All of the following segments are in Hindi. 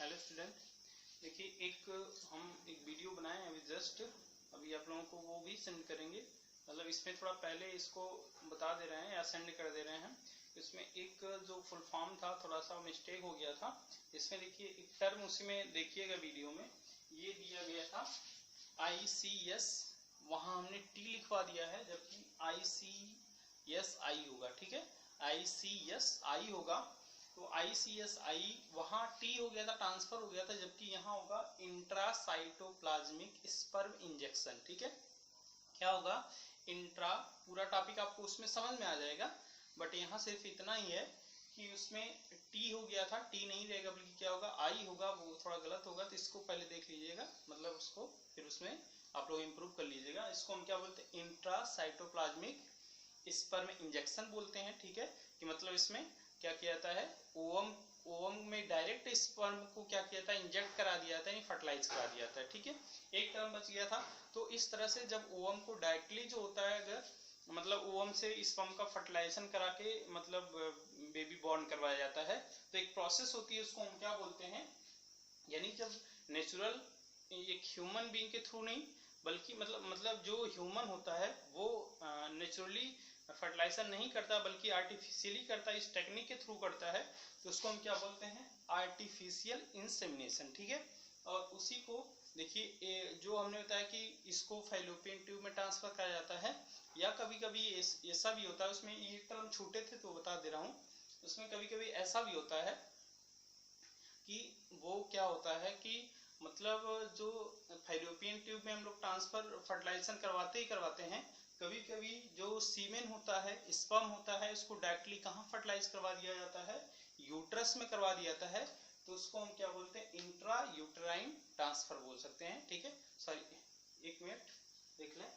हेलो स्टूडेंट, देखिए हम एक वीडियो बनाए हैं अभी आप लोगों को वो भी सेंड करेंगे। मतलब इसमें थोड़ा पहले इसको बता दे रहे हैं या सेंड कर दे रहे हैं। इसमें एक जो फुल फॉर्म था थोड़ा सा मिस्टेक हो गया था। इसमें देखिए एक टर्म उसी में देखिएगा वीडियो में ये दिया गया था ICS, वहां हमने T लिखवा दिया है जबकि ICSI होगा। ठीक है, ICSI होगा तो ICSI वहां T हो गया था, ट्रांसफर हो गया था, जबकि यहाँ होगा इंट्रासाइटोप्लाज्मिक स्पर्म इंजेक्शन। ठीक है, क्या होगा इंट्रा, पूरा टॉपिक आपको उसमें समझ में आ जाएगा, बट यहाँ सिर्फ इतना ही है कि उसमें T हो गया था, T नहीं रहेगा बल्कि क्या होगा I होगा, वो थोड़ा गलत होगा तो इसको पहले देख लीजिएगा, मतलब उसको फिर उसमें आप लोग इम्प्रूव कर लीजिएगा। इसको हम क्या बोलते हैं, इंट्रासाइटोप्लाज्मिक स्पर्म इंजेक्शन बोलते हैं। ठीक है, कि मतलब इसमें क्या किया जाता है, ओवम में डायरेक्ट स्पर्म को क्या किया था, इंजेक्ट करा दिया था, फर्टिलाइज करा दिया था। ठीक है, एक टर्म बच गया था। तो इस तरह से जब ओवम को डायरेक्टली जो होता है, अगर मतलब ओवम से स्पर्म का फर्टिलाइजेशन करा के मतलब बेबी बॉर्न करवाया जाता है, तो एक प्रोसेस होती है, उसको हम क्या बोलते हैं, यानी जब नेचुरल एक ह्यूमन बीइंग के थ्रू नहीं बल्कि मतलब जो ह्यूमन होता है वो नेचुरली फर्टिलाइजेशन नहीं करता बल्कि आर्टिफिशियली करता है, इस टेक्निक के थ्रू करता है, तो उसको हम क्या बोलते हैं, आर्टिफिशियल इंसेमिनेशन। ठीक है, और उसी को देखिए जो हमने बताया कि इसको फैलोपियन ट्यूब में ट्रांसफर करा जाता है, या कभी कभी ऐसा भी होता है, उसमें ये टर्म छूटे थे तो बता दे रहा हूँ, उसमें कभी कभी ऐसा भी होता है कि वो क्या होता है कि मतलब जो फैलोपियन ट्यूब में हम लोग ट्रांसफर फर्टिलाइजेशन करवाते ही करवाते हैं, कभी कभी जो सीमेन होता है, स्पर्म होता है, उसको डायरेक्टली कहाँ फर्टिलाइज करवा दिया जाता है, यूट्रस में करवा दिया जाता है, तो उसको हम क्या बोलते हैं, इंट्रा यूट्राइन ट्रांसफर बोल सकते हैं। ठीक है, सॉरी एक मिनट देख लें,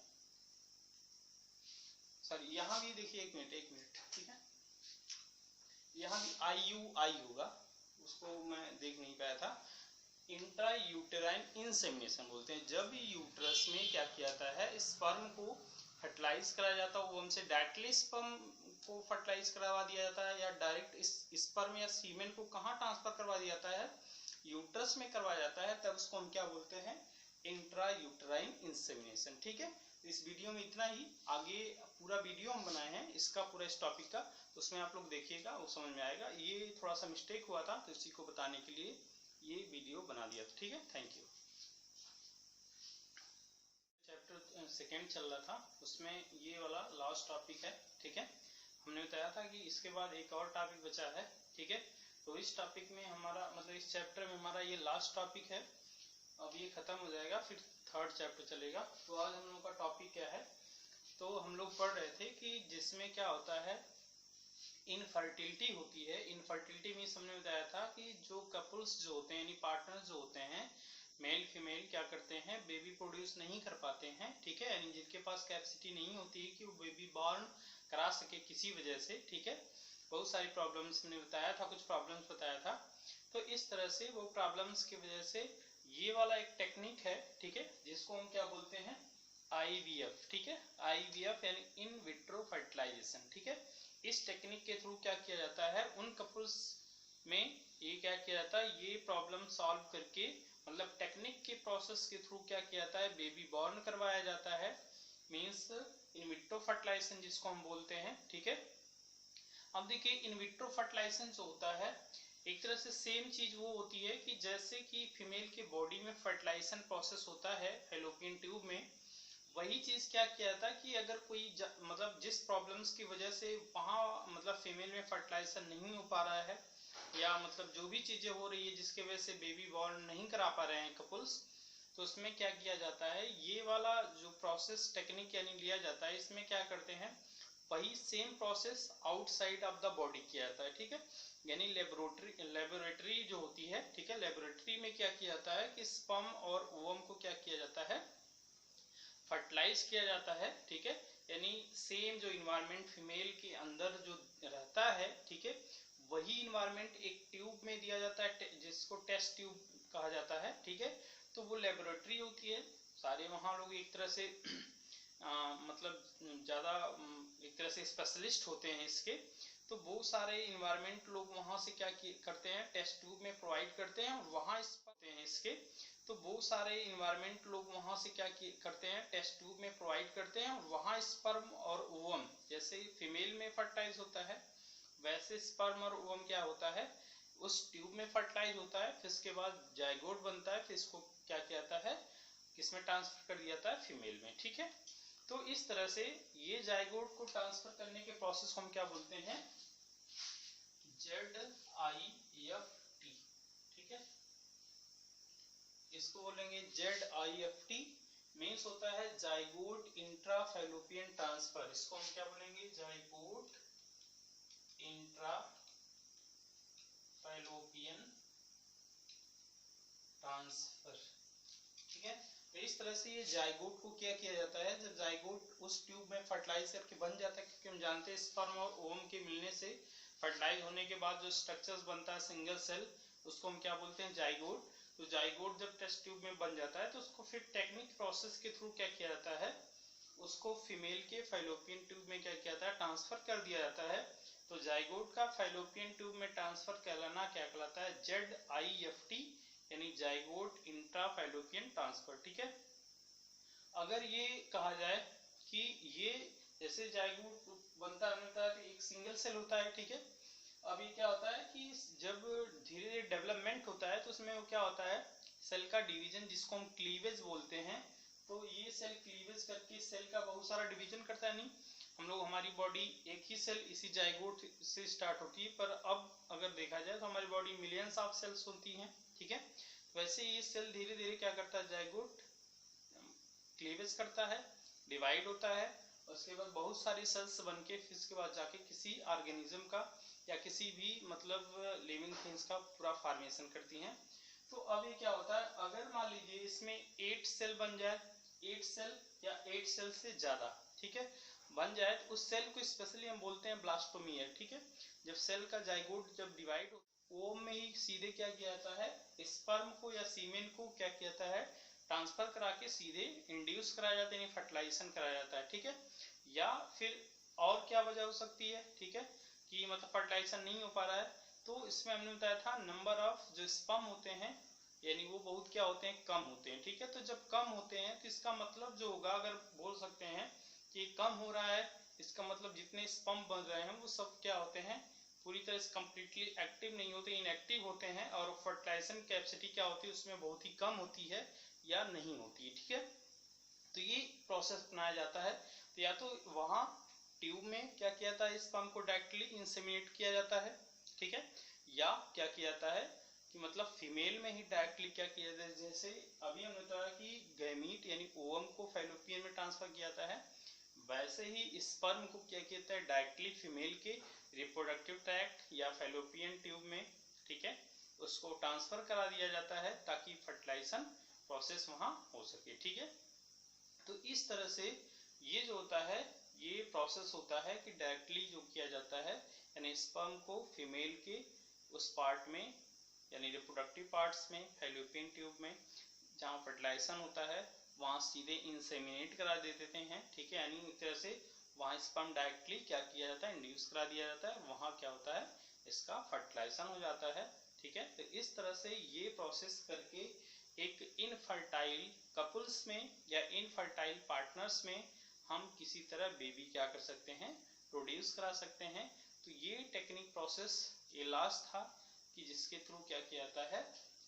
सॉरी यहाँ भी देखिए, एक मिनट। ठीक है, यहाँ भी IUI होगा, उसको मैं देख नहीं पाया था। इंट्रा यूटेराइन इंसेमिनेशन बोलते हैं, जब यूट्रस में क्या किया जाता है, स्पर्म को फर्टिलाइज कराया जाता है, वो हमसे डायरेक्टली स्पर्म को फर्टिलाइज करवा दिया जाता है, या डायरेक्ट स्पर्म या सीमेन को कहाँ ट्रांसफर करवा दिया जाता है, यूट्रस में करवाया जाता है, तब उसको हम क्या बोलते हैं, इंट्रा यूटेराइन इंसेमिनेशन। ठीक है, इस वीडियो में इतना ही, आगे पूरा वीडियो हम बनाए हैं इसका, पूरा इस टॉपिक का, तो उसमें आप लोग देखिएगा, वो समझ में आएगा। ये थोड़ा सा मिस्टेक हुआ था तो इसी को बताने के लिए ये वीडियो बना दिया था। ठीक है, थैंक यू। चैप्टर सेकेंड चल रहा था, उसमें ये वाला लास्ट टॉपिक है। ठीक है, हमने बताया था कि इसके बाद एक और टॉपिक बचा है। ठीक है, तो इस टॉपिक में हमारा मतलब इस चैप्टर में हमारा ये लास्ट टॉपिक है, अब ये खत्म हो जाएगा, फिर थर्ड चैप्टर चलेगा। तो आज हम लोग का टॉपिक क्या है, तो हम लोग पढ़ रहे थे कि जिसमें क्या होता है, इनफर्टिलिटी होती है। इनफर्टिलिटी मीन्स हमने बताया था कि जो कपल्स जो होते हैं, यानी पार्टनर्स जो होते हैं, मेल फीमेल क्या करते हैं, बेबी प्रोड्यूस नहीं कर पाते हैं। ठीक है, यानी जिनके पास कैपेसिटी नहीं होती है कि वो बेबी बॉर्न करा सके किसी वजह से। ठीक है, बहुत सारी प्रॉब्लम्स हमने बताया था, कुछ प्रॉब्लम्स बताया था, तो इस तरह से वो प्रॉब्लम्स की वजह से ये वाला एक टेक्निक है। ठीक है, जिसको हम क्या बोलते हैं, IVF। ठीक है, IVF यानी इन विट्रो फर्टिलाइजेशन। ठीक है, इस टेक्निक के थ्रू क्या किया जाता है, उन कपल्स में ये क्या किया जाता है, ये प्रॉब्लम सॉल्व करके, मतलब टेक्निक के प्रोसेस के थ्रू क्या किया जाता है, बेबी बॉर्न करवाया जाता है, मींस इन विट्रो फर्टिलाइजेशन जिसको हम बोलते हैं। ठीक है, अब देखिए इन विट्रो फर्टिलाइजेशन जो होता है, एक तरह से सेम चीज वो होती है कि जैसे कि फीमेल के बॉडी में फर्टिलाइजेशन प्रोसेस होता है फैलोपियन ट्यूब में, वही चीज क्या किया था कि अगर कोई मतलब जिस प्रॉब्लम्स की वजह से वहां मतलब फीमेल में फर्टिलाइजेशन नहीं हो पा रहा है, या मतलब जो भी चीजें हो रही है जिसके वजह से बेबी बॉर्न नहीं करा पा रहे हैं कपल्स, तो उसमें क्या किया जाता है, ये वाला जो प्रोसेस टेक्निक यानी लिया जाता है, इसमें क्या करते हैं, वही same process outside of the body किया जाता है। ठीक है, यानी लेबोरेटरी जो होती है, ठीक है, लेबोरेटरी में क्या किया जाता है कि स्पर्म और ओवम को क्या किया जाता है, फर्टिलाइज किया जाता है। ठीक है, यानी सेम जो इन्वायरमेंट फीमेल के अंदर जो रहता है, ठीक है, वही इन्वायरमेंट एक ट्यूब में दिया जाता है जिसको टेस्ट ट्यूब कहा जाता है। ठीक है, तो वो लेबोरेटरी होती है, सारे वहां लोग एक तरह से मतलब ज्यादा एक तरह से स्पेशलिस्ट होते हैं इसके, तो बहुत सारे इन्वायरमेंट लोग वहां से क्या करते हैं, टेस्ट ट्यूब में प्रोवाइड करते हैं और वहां इसके तो बहुत सारे इन्वायरमेंट लोग वहां से क्या करते हैं, टेस्ट ट्यूब में प्रोवाइड करते हैं और वहां स्पर्म और ओवम जैसे फीमेल में फर्टिलाइज होता है वैसे स्पर्म और ओवम क्या होता है, उस ट्यूब में फर्टिलाइज होता है, फिर इसके बाद जाइगोट बनता है, फिर इसको क्या किया जाता है, किसमें ट्रांसफर कर दिया जाता है, फीमेल में। ठीक है, तो इस तरह से ये जाइगोट को ट्रांसफर करने के प्रोसेस को हम क्या बोलते हैं, ZIFT। ठीक है, इसको बोलेंगे ZIFT, मीन्स होता है जाइगोट इंट्रा फैलोपियन ट्रांसफर। इसको हम क्या बोलेंगे, जाइगोट इंट्रा फैलोपियन ट्रांसफर। ठीक है, तो इस तरह से ये जाइगोट को क्या किया जाता है, जब जाइगोट उस ट्यूब में फर्टिलाइज करके बन जाता है, क्योंकि हम जानते हैं स्पर्म और ओवम के मिलने से फर्टिलाइज होने के बाद जो स्ट्रक्चर्स बनता है सिंगल सेल, उसको हम क्या बोलते हैं, जाइगोट। तो जाइगोट जब टेस्ट ट्यूब में बन जाता है तो उसको फिर टेक्निक प्रोसेस के थ्रू क्या किया जाता है, उसको फीमेल के फैलोपियन ट्यूब में क्या किया जाता है, ट्रांसफर कर दिया जाता है। तो जाइगोट का फैलोपियन ट्यूब में ट्रांसफर कहलाना क्या कहलाता है, ZIFT, यानी जाइगोट इंट्रा फैलोपियन ट्रांसफर। ठीक है, अगर ये कहा जाए कि ये जैसे जाइगोट बनता है तो एक सिंगल सेल होता है। ठीक है, अब ये क्या होता है कि जब धीरे धीरे डेवलपमेंट होता है तो उसमें वो क्या होता है, सेल का डिवीजन, जिसको हम क्लीवेज बोलते हैं। तो ये सेल क्लीवेज करके सेल का बहुत सारा डिवीजन करता है। नहीं, हम लोग, हमारी बॉडी एक ही सेल इसी जाइगोट से स्टार्ट होती है, पर अब अगर देखा जाए तो हमारी बॉडी मिलियंस ऑफ सेल्स होती हैं। ठीक है, वैसे ये सेल धीरे धीरे क्या करता है, जाइगोट क्लीवेज करता है, डिवाइड होता है, उसके बाद बहुत सारी सेल्स बन के फिर इसके बाद जाके किसी ऑर्गेनिज्म का या किसी भी मतलब लिविंग थिंग्स का पूरा फॉर्मेशन करती हैं। तो अब ये क्या होता है, अगर मान लीजिए इसमें 8 सेल बन जाए, 8 सेल या 8 सेल से ज्यादा, ठीक है, बन जाए तो उस सेल को स्पेशली हम बोलते हैं ब्लास्टोमियर। ठीक है, जब सेल का जाइगोट जब डिवाइड हो, ओवम में ही सीधे क्या किया जाता है, स्पर्म को या सीमेन को क्या किया जाता है, ट्रांसफर करा के सीधे इंड्यूस कराया जाता है, यानी फर्टिलाइजेशन कराया जाता है। ठीक है, या फिर और क्या वजह हो सकती है, ठीक है, कि मतलब फर्टिलाइजेशन नहीं हो पा रहा है, तो इसमें हमने बताया था नंबर ऑफ जो स्पर्म होते हैं, यानी वो बहुत क्या होते हैं, कम होते हैं। ठीक है, तो जब कम होते हैं तो इसका मतलब जो होगा, अगर बोल सकते हैं कि कम हो रहा है, इसका मतलब जितने स्पर्म बन रहे हैं वो सब क्या होते हैं, पूरी तरह से कंप्लीटली एक्टिव नहीं होते, इनएक्टिव होते हैं, और फर्टिलाइजेशन कैपेसिटी क्या होती है उसमें बहुत ही कम होती है या नहीं होती है। ठीक है, तो ये प्रोसेस अपनाया जाता है। तो या तो वहां ट्यूब में क्या किया जाता है, स्पर्म को डायरेक्टली इंसेमिनेट किया जाता है। ठीक है, या क्या किया जाता है कि मतलब फीमेल में ही डायरेक्टली क्या किया जाता है, जैसे अभी हमने बताया कि गैमीट यानी ओवम को फैलोपियन में ट्रांसफर किया जाता है, वैसे ही स्पर्म को क्या किया जाता है, डायरेक्टली फीमेल के रिप्रोडक्टिव ट्रैक्ट या फैलोपियन ट्यूब में, ठीक है, उसको ट्रांसफर करा दिया जाता है ताकि फर्टिलाइजेशन प्रोसेस वहां हो सके। ठीक है, तो इस तरह से ये जो होता है, ये प्रोसेस होता है कि डायरेक्टली जो किया जाता है, यानी स्पर्म को फीमेल के उस पार्ट में, यानी रिप्रोडक्टिव पार्ट्स में, फैलोपियन ट्यूब में जहाँ फर्टिलाइजेशन होता है वहाँ सीधे इंसेमिनेट करा देते हैं। ठीक है, यानी एक तरह से वहाँ स्पर्म डायरेक्टली क्या किया जाता है, इंड्यूस करा दिया जाता है, वहाँ क्या होता है, इसका फर्टिलाइजेशन हो जाता है। ठीक है, तो इस तरह से ये प्रोसेस करके एक इनफर्टाइल कपल्स में या इनफर्टाइल पार्टनर्स में हम किसी तरह बेबी क्या कर सकते हैं, प्रोड्यूस करा सकते हैं। तो ये टेक्निक प्रोसेस ये लास्ट था कि जिसके थ्रू क्या किया जाता है,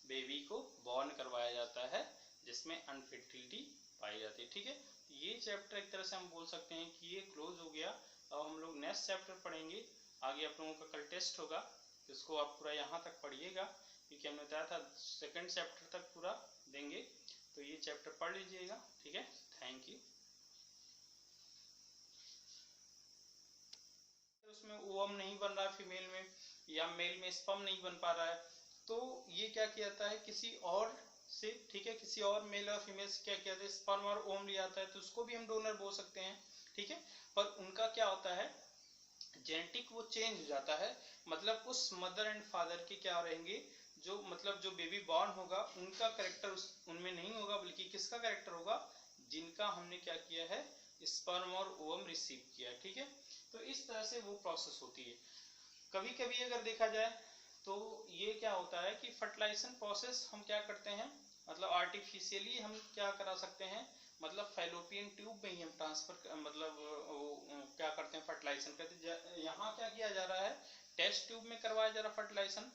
बेबी को बॉर्न करवाया जाता है, जिसमें अनफर्टिलिटी पाई जाती है। ठीक है, ये चैप्टर एक तरह से हम बोल सकते हैं कि ये क्लोज हो गया। अब हम लोग नेक्स्ट चैप्टर पढ़ेंगे, आगे आप लोगों का कल टेस्ट होगा, इसको आप पूरा यहाँ तक पढ़िएगा, क्योंकि हमने बताया था सेकंड चैप्टर तक पूरा देंगे, तो ये चैप्टर पढ़ लीजिएगा। ठीक है, थैंक यू। उसमें ओवम नहीं बन रहा फीमेल में, या मेल में स्पर्म नहीं बन पा रहा है, तो ये क्या किया जाता है, किसी और से, ठीक है, किसी और मेल और फीमेल से क्या किया जाता है, स्पर्म और ओवम लिया जाता है, तो उसको भी हम डोनर बोल सकते हैं। ठीक है, पर उनका क्या होता है, जेनेटिक वो चेंज हो जाता है, मतलब उस मदर एंड फादर के क्या रहेंगे, जो मतलब जो बेबी बॉर्न होगा उनका करेक्टर उनमें नहीं होगा, बल्कि किसका करेक्टर होगा, जिनका हमने क्या किया है, स्पर्म और ओवम रिसीव किया। ठीक है, तो इस तरह से वो प्रोसेस होती है। कभी कभी अगर देखा जाए तो ये क्या होता है कि फर्टिलाइजेशन प्रोसेस हम क्या करते हैं, मतलब आर्टिफिशियली हम क्या करा सकते हैं, मतलब फैलोपियन ट्यूब में ही हम ट्रांसफर मतलब क्या करते हैं, फर्टिलाइजेशन करते हैं। यहाँ क्या किया जा रहा है, टेस्ट ट्यूब में करवाया जा रहा फर्टिलाइजेशन,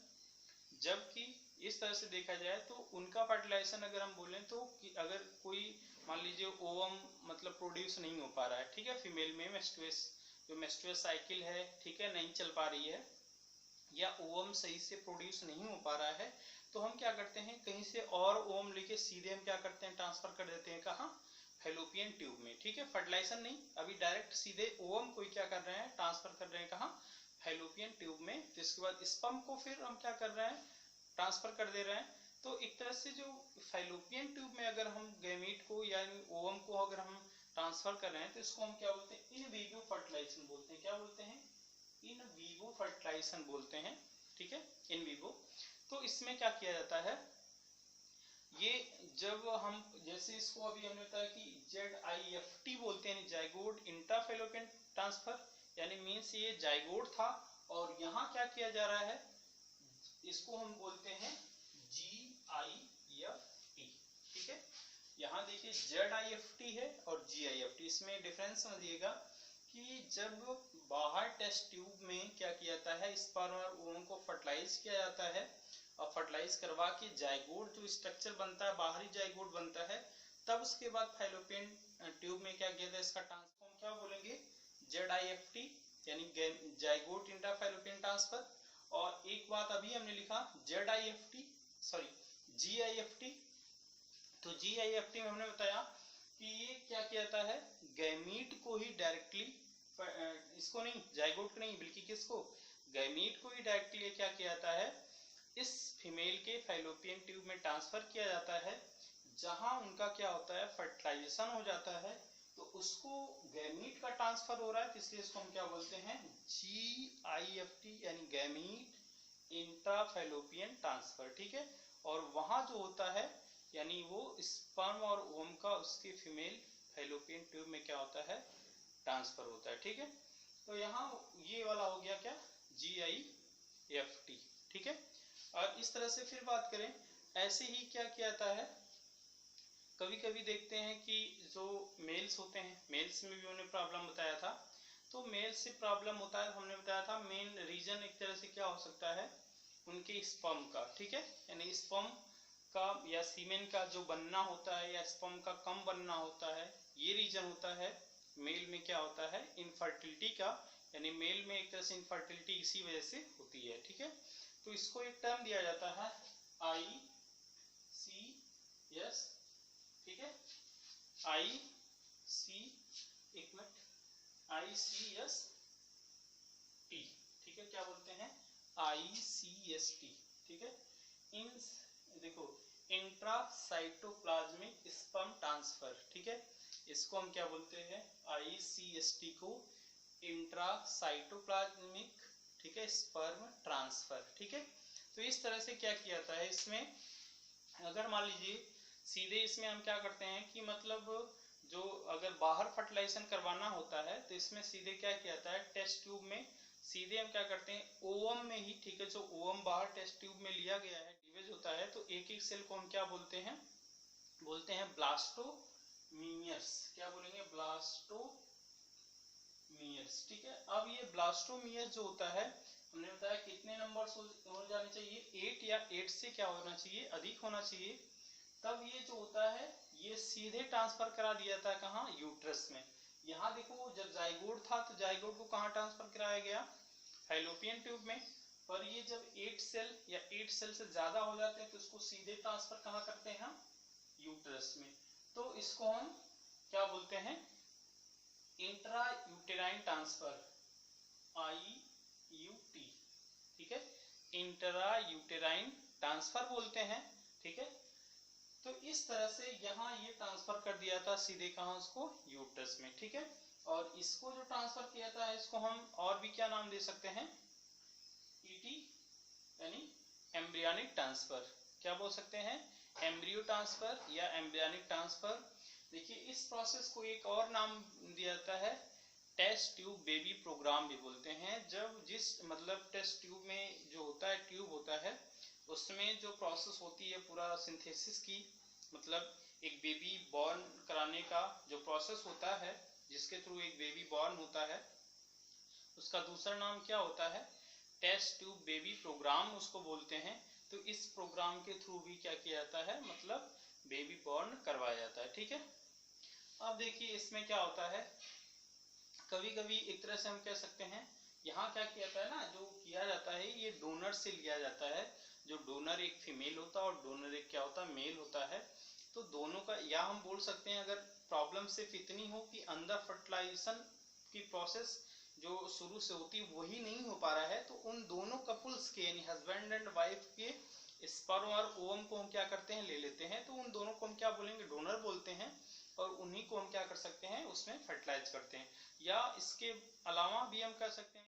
जबकि इस तरह से देखा जाए तो उनका फर्टिलाइजेशन अगर हम बोलें तो अगर कोई मान लीजिए ओवम मतलब प्रोड्यूस नहीं हो पा रहा है, ठीक है, फीमेल में मेस्टुअस जो मेस्टुअस साइकिल है, ठीक है, नहीं चल पा रही है, या ओवम सही से प्रोड्यूस नहीं हो पा रहा है, तो हम क्या करते हैं, कहीं से और ओवम लेके सीधे हम क्या करते हैं, ट्रांसफर कर देते हैं कहाँ, फैलोपियन ट्यूब में, ठीक है, फर्टिलाइजेशन नहीं, अभी डायरेक्ट सीधे ओवम को क्या कर रहे हैं, ट्रांसफर कर रहे हैं कहाँ, फैलोपियन ट्यूब में। तो इसके बाद स्पर्म को फिर हम क्या कर रहे हैं, ट्रांसफर कर दे रहे हैं। तो एक तरह से जो फैलोपियन ट्यूब में अगर हम गैमीट को या ओवम को अगर हम ट्रांसफर कर रहे हैं तो इसको हम क्या बोलते हैं, इन विवो फर्टिलाइजेशन बोलते हैं। क्या बोलते हैं, इन विवो फर्टिलाइजेशन बोलते हैं, ठीक है, इन विवो। तो इसमें क्या किया जाता है, ये जब हम जैसे इसको अभी हमने बताया कि ZIFT बोलते हैं, जाइगोट इंट्राफैलोपियन ट्रांसफर, यानी मीन्स ये जाइगोट था और यहाँ क्या किया जा रहा है, इसको हम बोलते हैं GIFT, ठीक है। यहाँ देखिए ZIFT है और GIFT, इसमें डिफरेंस समझिएगा कि जब बाहर टेस्ट ट्यूब में क्या किया जाता है, स्पर्म और ओवम को फर्टिलाइज किया जाता है और फर्टिलाइज करवा के जाइगोट जो स्ट्रक्चर बनता है, बाहरी जाइगोट बनता है, तब उसके बाद फैलोपियन ट्यूब में क्या किया जाता है, इसका ट्रांसफॉर्म क्या बोलेंगे, ZIFT यानी जाइगोट इंट्राफैलोपियन ट्रांसफर। और एक बात अभी हमने लिखा GIFT, तो GIFT में हमने बताया कि ये क्या किया जाता है, गैमीट को ही डायरेक्टली, इसको नहीं, जाइगोट को नहीं, बल्कि किसको, गैमीट को ही डायरेक्टली क्या किया जाता है, इस फीमेल के फैलोपियन ट्यूब में ट्रांसफर किया जाता है, जहां उनका क्या होता है, फर्टिलाइजेशन हो जाता है। तो उसको गैमीट का ट्रांसफर हो रहा है, इसलिए इसको हम क्या बोलते हैं, GIFT यानी गैमीट इंट्राफैलोपियन ट्रांसफर, ठीक है। और वहां जो होता है यानी वो स्पर्म और ओवम का उसके फीमेल फैलोपियन ट्यूब में क्या होता है, ट्रांसफर होता है, ठीक है। तो यहाँ ये वाला हो गया क्या, GIFT, ठीक है। और इस तरह से फिर बात करें, ऐसे ही क्या किया जाता है, कभी कभी देखते हैं कि जो मेल्स होते हैं, मेल्स में भी उन्होंने प्रॉब्लम बताया था, तो मेल्स से प्रॉब्लम होता है, हमने बताया था मेन रीजन एक तरह से क्या हो सकता है, उनके स्पर्म का, ठीक है, यानी स्पर्म का या सीमेन का जो बनना होता है या स्पर्म का कम बनना होता है, ये रीजन होता है। मेल में क्या होता है, इनफर्टिलिटी का, यानी मेल में एक तरह से इनफर्टिलिटी इसी वजह से होती है, ठीक है। तो इसको एक टर्म दिया जाता है ICS, ठीक है, ICST, ठीक है, क्या बोलते हैं, ICST, ठीक है। इन देखो इंट्रासाइटोप्लाज्मिक स्पर्म ट्रांसफर, ठीक है, इसको हम क्या बोलते हैं, ICST को इंट्रासाइटोप्लाज्मिक, ठीक है, स्पर्म ट्रांसफर, ठीक है। तो इस तरह से क्या किया जाता है, इसमें अगर मान लीजिए सीधे इसमें हम क्या करते हैं कि मतलब जो अगर बाहर फर्टिलाइजेशन करवाना होता है तो इसमें सीधे क्या किया जाता है, टेस्ट ट्यूब में सीधे हम क्या करते हैं, ओवम में ही, ठीक है, जो ओवम बाहर टेस्ट ट्यूब में लिया गया है, डिवेज होता है, तो एक एक सेल को हम क्या बोलते हैं, ब्लास्टोमियर्स, क्या बोलेंगे, ब्लास्टोमियर्स, ठीक है। अब ये ब्लास्टोमियर्स जो होता है, हमने बताया कितने नंबर हो जाने चाहिए, 8 या 8 से क्या होना चाहिए, अधिक होना चाहिए। तब ये जो होता है ये सीधे ट्रांसफर करा दिया था कहाँ, यूट्रस में। यहाँ देखो जब जाइगोट था तो जाइगोट को कहाँ ट्रांसफर कराया गया, फैलोपियन ट्यूब में। पर ये जब 8 सेल या 8 सेल से ज्यादा हो जाते हैं तो इसको सीधे ट्रांसफर कहाँ करते हैं हम, यूट्रस में। तो इसको हम क्या बोलते हैं, इंट्रा यूटेराइन ट्रांसफर, IUT, ठीक है, इंट्रा यूटेराइन ट्रांसफर बोलते हैं, ठीक है। तो इस तरह से यहाँ ये ट्रांसफर कर दिया था सीधे कहाँ, उसको यूट्रस में, ठीक है। और इसको जो ट्रांसफर किया था इसको हम और भी क्या नाम दे सकते हैं, ET यानी एम्ब्रियोनिक ट्रांसफर, क्या बोल सकते हैं, एम्ब्रियो ट्रांसफर या एम्ब्रियोनिक ट्रांसफर। देखिए इस प्रोसेस को एक और नाम दिया जाता है टेस्ट ट्यूब बेबी प्रोग्राम भी बोलते हैं। जब जिस मतलब टेस्ट ट्यूब में जो होता है, ट्यूब होता है, उसमें जो प्रोसेस होती है पूरा सिंथेसिस की, मतलब एक बेबी बॉर्न कराने का जो प्रोसेस होता है, जिसके थ्रू एक बेबी बॉर्न होता है, उसका दूसरा नाम क्या होता है, टेस्ट ट्यूब बेबी प्रोग्राम उसको बोलते हैं। तो इस प्रोग्राम के थ्रू भी क्या किया जाता है, मतलब बेबी बॉर्न करवाया जाता है। ठीक है, अब देखिए इसमें क्या होता है, कभी कभी एक तरह से हम कह सकते हैं, यहाँ क्या किया जाता है ना, जो किया जाता है ये डोनर से लिया जाता है। जो डोनर एक फीमेल होता है और डोनर एक क्या होता है, मेल होता है। तो दोनों का, या हम बोल सकते हैं अगर प्रॉब्लम सिर्फ इतनी हो कि अंडर फर्टिलाइजेशन की प्रोसेस जो शुरू से होती है वही नहीं हो पा रहा है, तो उन दोनों कपुल्स के यानी हस्बैंड एंड वाइफ के स्पर्म और ओवम को हम क्या करते हैं, ले लेते हैं। तो उन दोनों को हम क्या बोलेंगे, डोनर बोलते हैं। और उन्हीं को हम क्या कर सकते हैं, उसमें फर्टिलाइज करते हैं। या इसके अलावा भी हम कर सकते हैं